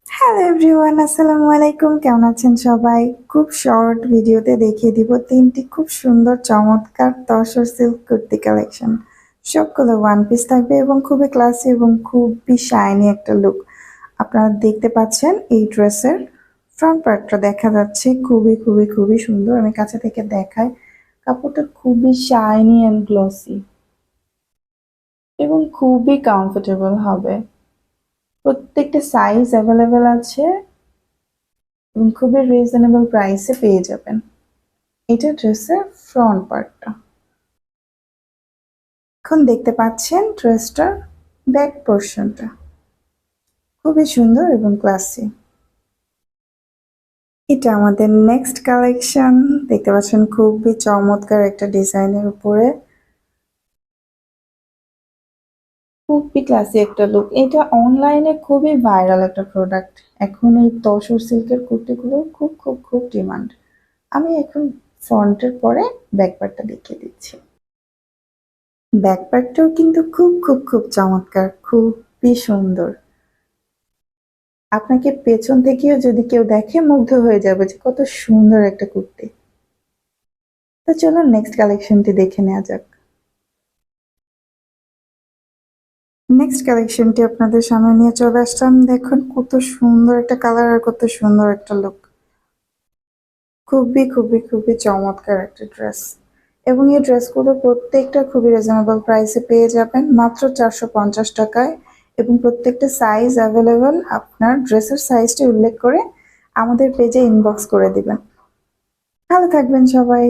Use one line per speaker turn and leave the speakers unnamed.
Hello everyone, আসসালামু আলাইকুম। কেমন আছেন সবাই? খুব শর্ট ভিডিওতে দেখিয়ে দিব ৩টি খুব সুন্দর চমৎকার তসর সিল্ক কুর্তি কালেকশন। সবগুলো ওয়ান পিস থাকবে এবং খুবই ক্লাসি এবং খুবই শাইনি একটা লুক। আপনারা দেখতে পাচ্ছেন এই ড্রেসের ফ্রন্ট পার্টটা দেখা যাচ্ছে খুবই সুন্দর। আমি কাছে থেকে দেখাই। কাপড়টা খুবই শাইনি অ্যান্ড গ্লসি এবং খুবই কমফোর্টেবল হবে। প্রত্যেকটা সাইজ অ্যাভেলেবেল আছে এবং খুবই রিজনেবল প্রাইসে পেয়ে যাবেন। এটা ড্রেসের ফ্রন্ট পার্টটা। এখন দেখতে পাচ্ছেন ড্রেসটার ব্যাক পোর্শনটা খুবই সুন্দর এবং ক্লাসি। এটা আমাদের নেক্সট কালেকশন। দেখতে পাচ্ছেন খুবই চমৎকার একটা ডিজাইনের উপরে খুবই ক্লাসি একটা লুক। এটা অনলাইনে খুবই ভাইরাল একটা প্রোডাক্ট। এখন এই তসর সিল্কের কুর্তিগুলো খুব ডিমান্ড। আমি এখন ফ্রন্টের পরে ব্যাক পার্টটা দেখিয়ে দিচ্ছি। ব্যাক পার্টটাও কিন্তু খুব চমৎকার, খুবই সুন্দর। আপনাকে পেছন থেকেও যদি কেউ দেখে মুগ্ধ হয়ে যাবে যে কত সুন্দর একটা কুর্তি। তো চলুন নেক্সট কালেকশনটি দেখে নেওয়া যাক। নেক্সট কালেকশনটি আপনাদের সামনে নিয়ে চলে আসলাম। দেখুন কত সুন্দর একটা কালার আর কত সুন্দর একটা লুক। খুবই চমৎকার একটা ড্রেস এবং এই ড্রেসগুলো প্রত্যেকটা খুবই রিজনেবল প্রাইসে পেয়ে যাবেন মাত্র 450 টাকায় এবং প্রত্যেকটা সাইজ অ্যাভেলেবল। আপনার ড্রেসের সাইজটি উল্লেখ করে আমাদের পেজে ইনবক্স করে দিবেন। ভালো থাকবেন সবাই।